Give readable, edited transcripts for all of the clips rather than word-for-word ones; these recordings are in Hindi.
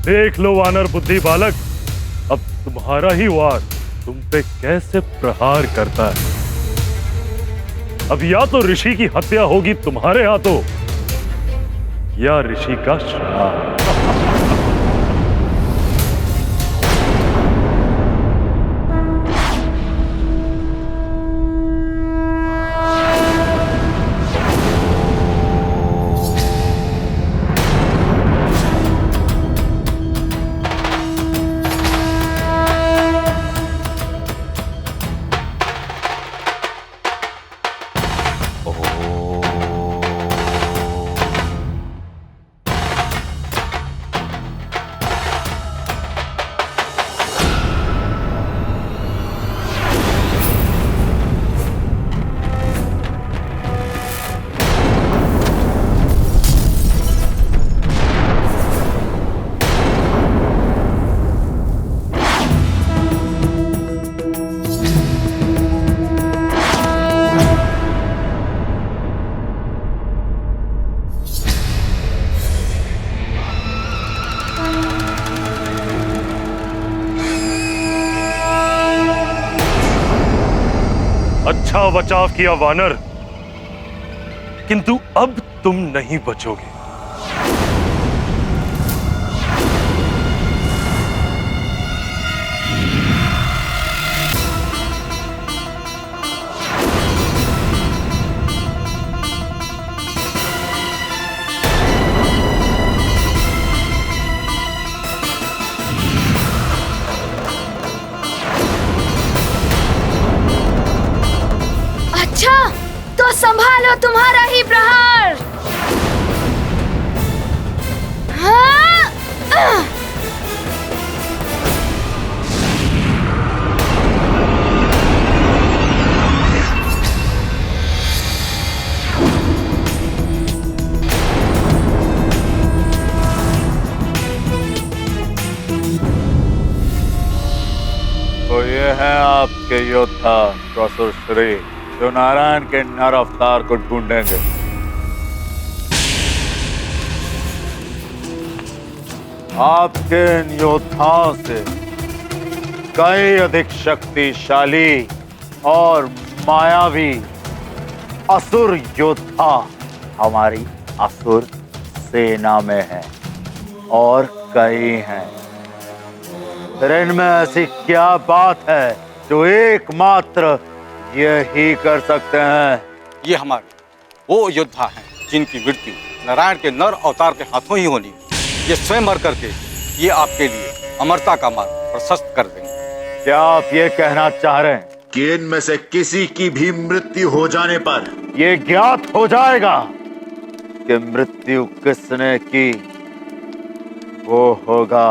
देख लो वानर बुद्धि बालक, अब तुम्हारा ही वार तुम पे कैसे प्रहार करता है। अब या तो ऋषि की हत्या होगी तुम्हारे हाथों या ऋषि का श्राप। अच्छा बचाव किया वानर, किंतु अब तुम नहीं बचोगे। तो संभालो तुम्हारा ही प्रहार। तो ये है आपके योद्धा प्रसुर श्री, जो नारायण के नर अवतार को ढूंढेंगे। आपके इन योद्धाओं से कई अधिक शक्तिशाली और मायावी असुर योद्धा हमारी असुर सेना में हैं और कई हैं। फिर इनमें ऐसी क्या बात है जो एकमात्र यही कर सकते हैं? ये हमारे वो योद्धा हैं जिनकी मृत्यु नारायण के नर अवतार के हाथों ही होनी। ये स्वयं मर करके ये आपके लिए अमरता का मार्ग प्रशस्त कर देंगे। क्या आप ये कहना चाह रहे हैं कि इनमें से किसी की भी मृत्यु हो जाने पर ये ज्ञात हो जाएगा कि मृत्यु किसने की? वो होगा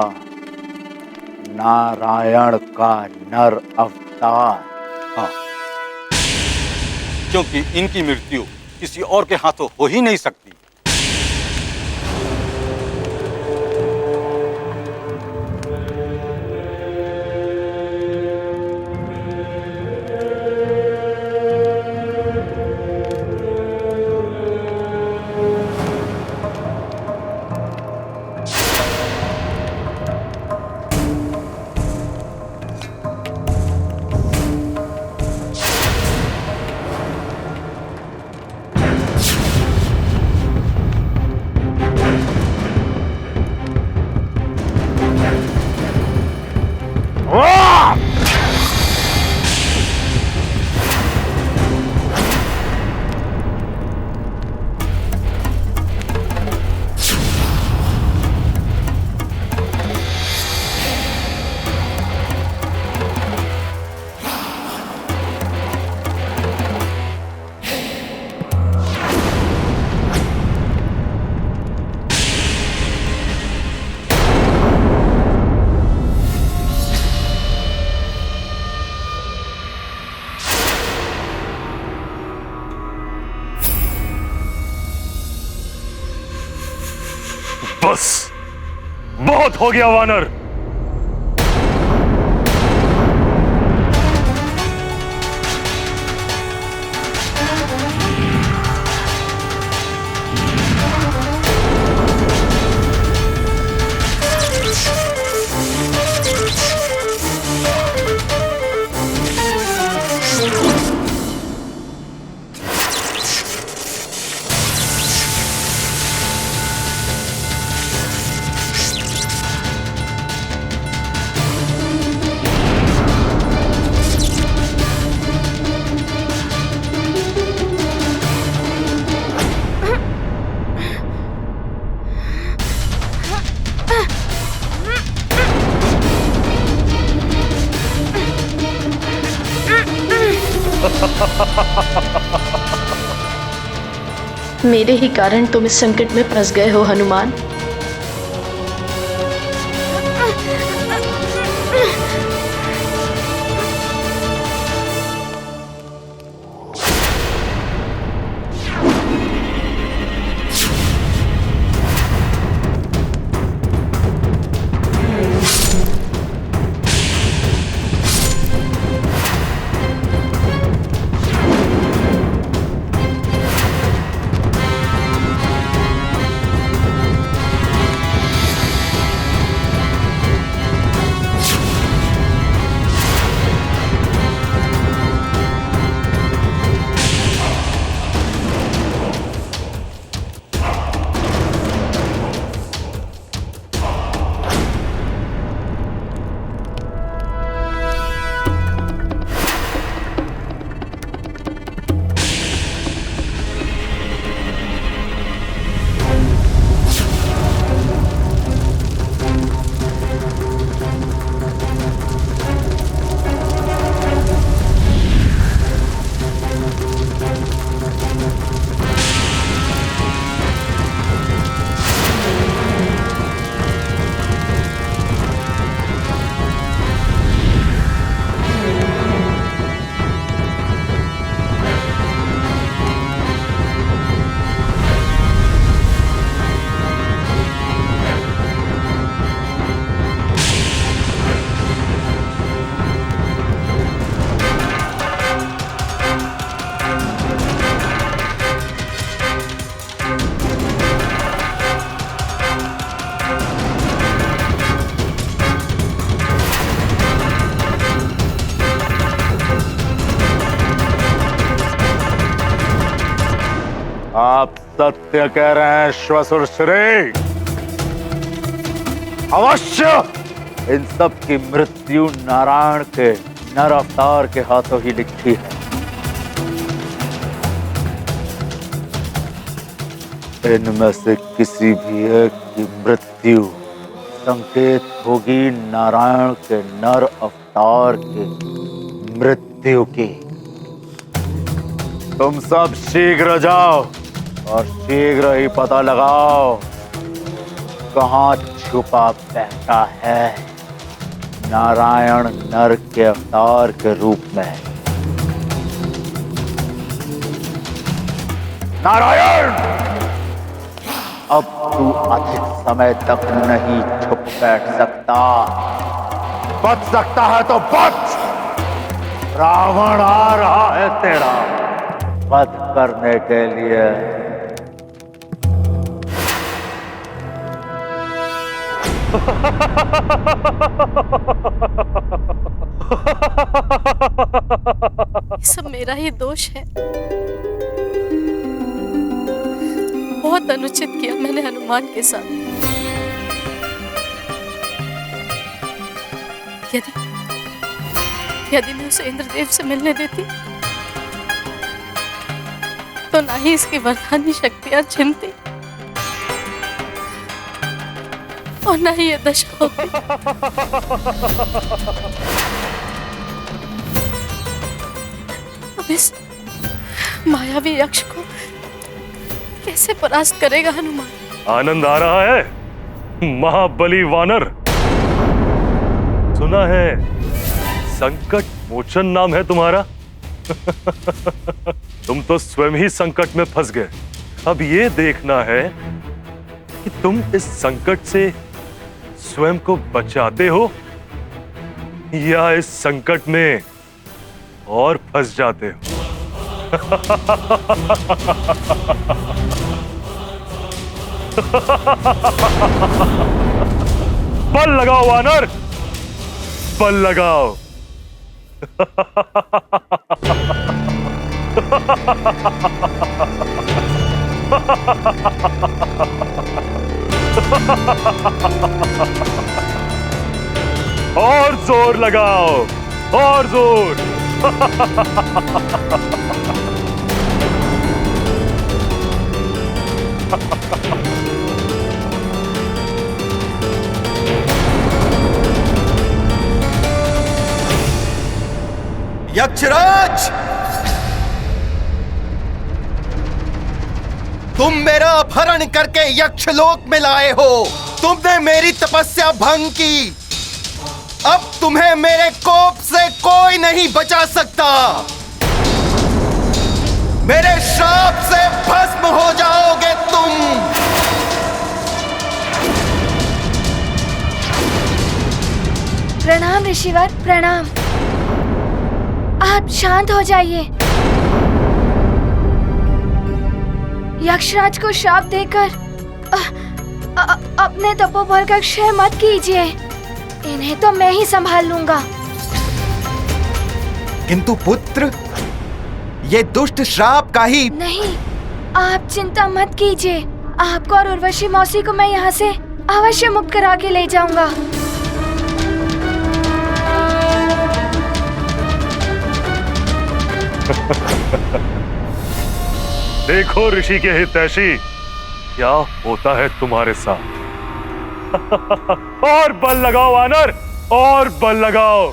नारायण का नर अवतार। हाँ, क्योंकि इनकी मृत्यु किसी और के हाथों हो ही नहीं सकती। बस बहुत हो गया वानर। मेरे ही कारण तुम इस संकट में फंस गए हो हनुमान। आप सत्य कह रहे हैं श्वसुर श्री। अवश्य इन सब की मृत्यु नारायण के नर अवतार के हाथों ही लिखी है। इनमें से किसी भी एक की मृत्यु संकेत होगी नारायण के नर अवतार की मृत्यु की। तुम सब शीघ्र जाओ और शीघ्र ही पता लगाओ कहां छुपा बैठा है नारायण नर के अवतार के रूप में। नारायण, अब तू अधिक समय तक नहीं छुप बैठ सकता। बच सकता है तो बच। रावण आ रहा है तेरा वध करने के लिए। सब मेरा ही दोष है। बहुत अनुचित किया मैंने हनुमान के साथ। यदि मैं उसे इंद्रदेव से मिलने देती तो ना ही इसकी वरदानी शक्तियां छिनती और ना ही ये दशा होती। अब इस मायावी यक्ष को कैसे परास्त करेगा हनुमान? आनंद आ रहा है महाबली वानर। सुना है संकट मोचन नाम है तुम्हारा। तुम तो स्वयं ही संकट में फंस गए। अब ये देखना है कि तुम इस संकट से स्वयं को बचाते हो या इस संकट में और फंस जाते हो। बल लगाओ वानर, बल लगाओ। और जोर लगाओ, और जोर। यक्षराज, तुम मेरा अपहरण करके यक्षलोक में लाए हो। तुमने मेरी तपस्या भंग की। अब तुम्हें मेरे कोप से कोई नहीं बचा सकता। मेरे श्राप से भस्म हो जाओगे तुम। प्रणाम ऋषिवर, प्रणाम। आप शांत हो जाइए। यक्षराज को श्राप देकर अपने तपोबल का क्षय मत कीजिए। इन्हें तो मैं ही संभाल लूंगा। किंतु पुत्र, ये दुष्ट श्राप का ही। नहीं, आप चिंता मत कीजिए। आपको और उर्वशी मौसी को मैं यहाँ से अवश्य मुक्त करा के ले जाऊंगा। देखो ऋषि के हितैषी, क्या होता है तुम्हारे साथ। और बल लगाओ वानर, और बल लगाओ।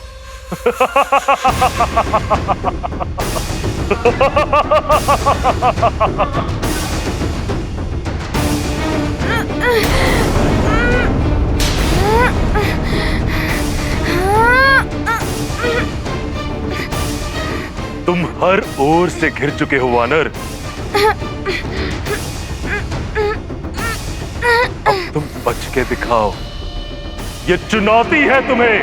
तुम हर ओर से घिर चुके हो वानर। अब तुम बच के दिखाओ। ये चुनौती है तुम्हें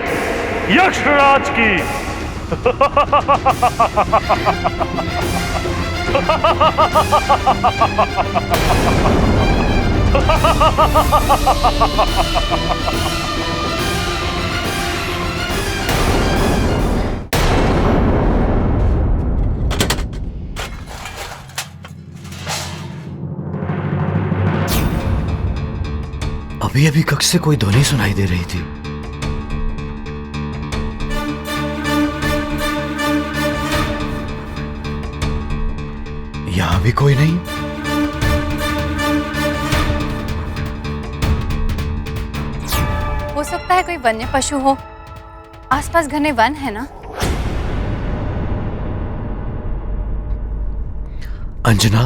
यक्षराज की। अभी अभी कक्ष से कोई ध्वनि सुनाई दे रही थी। यहां भी कोई नहीं। हो सकता है कोई वन्य पशु हो। आसपास घने वन है ना। अंजना,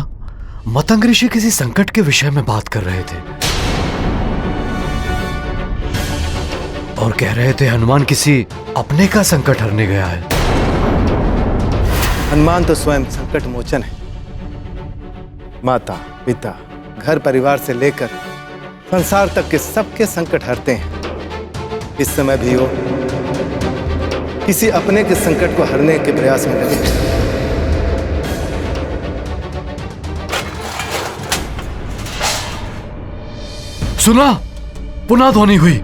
मतंग ऋषि किसी संकट के विषय में बात कर रहे थे और कह रहे थे हनुमान किसी अपने का संकट हरने गया है। हनुमान तो स्वयं संकट मोचन है। माता, पिता, घर परिवार से लेकर संसार तक के सबके संकट हरते हैं। इस समय भी वो किसी अपने के संकट को हरने के प्रयास में लगे। सुना, पुनः ध्वनि हुई।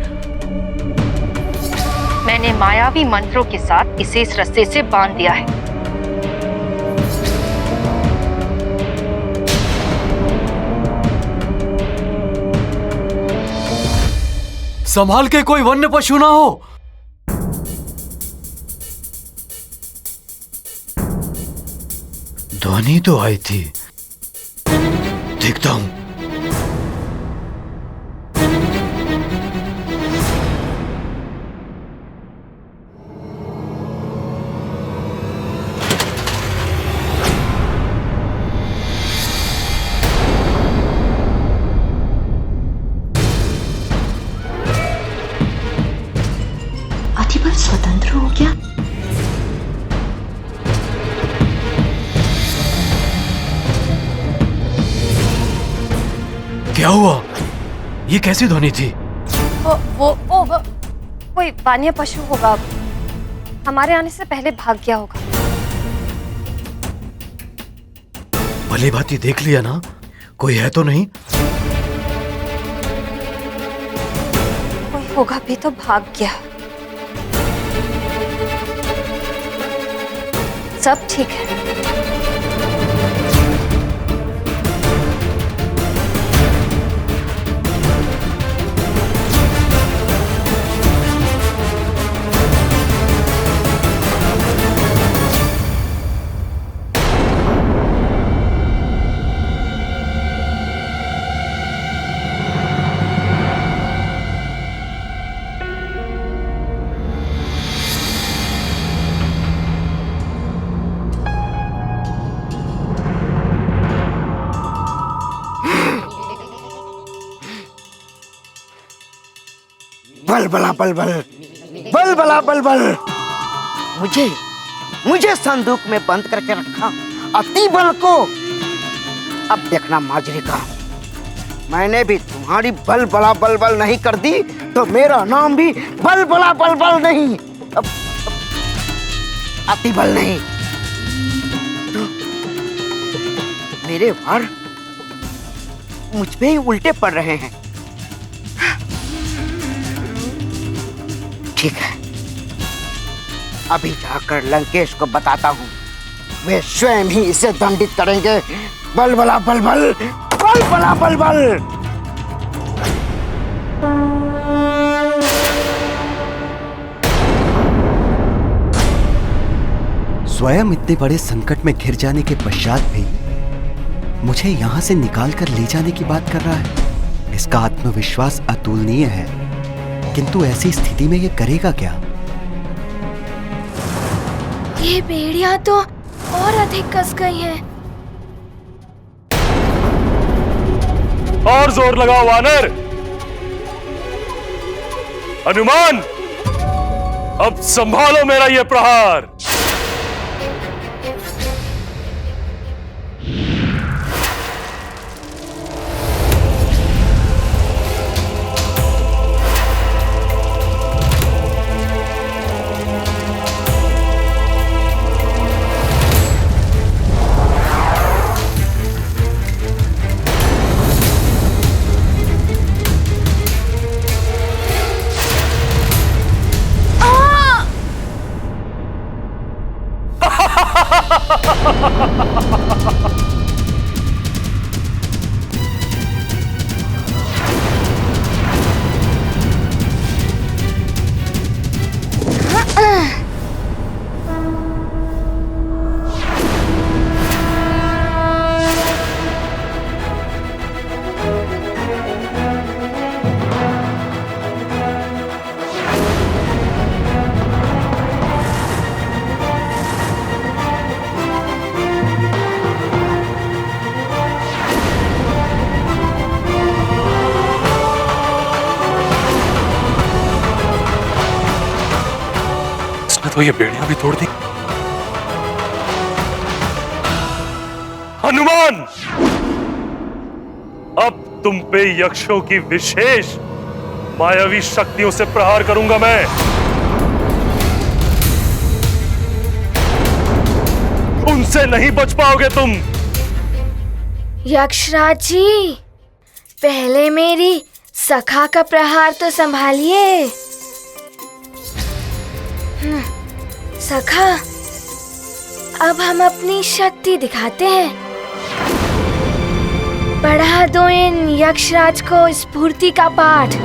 मैंने मायावी मंत्रों के साथ इसे इस रस्ते से बांध दिया है। संभाल के, कोई वन्य पशु ना हो। ध्वनि तो आई थी, देखता हूं। अधिबल स्वतंत्र हो गया। क्या हुआ? ये कैसी ध्वनि थी? वो कोई वन्य पशु होगा। हमारे आने से पहले भाग गया होगा। भली भांति देख लिया ना, कोई है तो नहीं? कोई होगा भी तो भाग गया। सब ठीक है। बल बला बल बल, बल बला बल बल। मुझे संदूक में बंद करके रखा अति बल को। अब देखना माजरिका, मैंने भी तुम्हारी बल बला बल बल नहीं कर दी तो मेरा नाम भी बल बला बल बल नहीं, अब अति बल नहीं। तो मेरे वार मुझ पे ही उल्टे पड़ रहे हैं। ठीक है, अभी जाकर लंकेश को बताता हूँ, वे स्वयं ही इसे दंडित करेंगे। बल बला बल बल, बल बला बल बल। स्वयं इतने बड़े संकट में घिर जाने के पश्चात भी मुझे यहां से निकाल कर ले जाने की बात कर रहा है। इसका आत्मविश्वास अतुलनीय है, किंतु ऐसी स्थिति में ये करेगा क्या? ये भेड़िया तो और अधिक कस गई है। और जोर लगाओ वानर। हनुमान, अब संभालो मेरा ये प्रहार। तो ये बेड़ियां भी तोड़ दी। हनुमान, अब तुम पे यक्षों की विशेष मायावी शक्तियों से प्रहार करूंगा मैं। उनसे नहीं बच पाओगे तुम। यक्षराज जी, पहले मेरी सखा का प्रहार तो संभालिए। सखा, अब हम अपनी शक्ति दिखाते हैं। पढ़ा दो इन यक्षराज को स्फूर्ति का पाठ।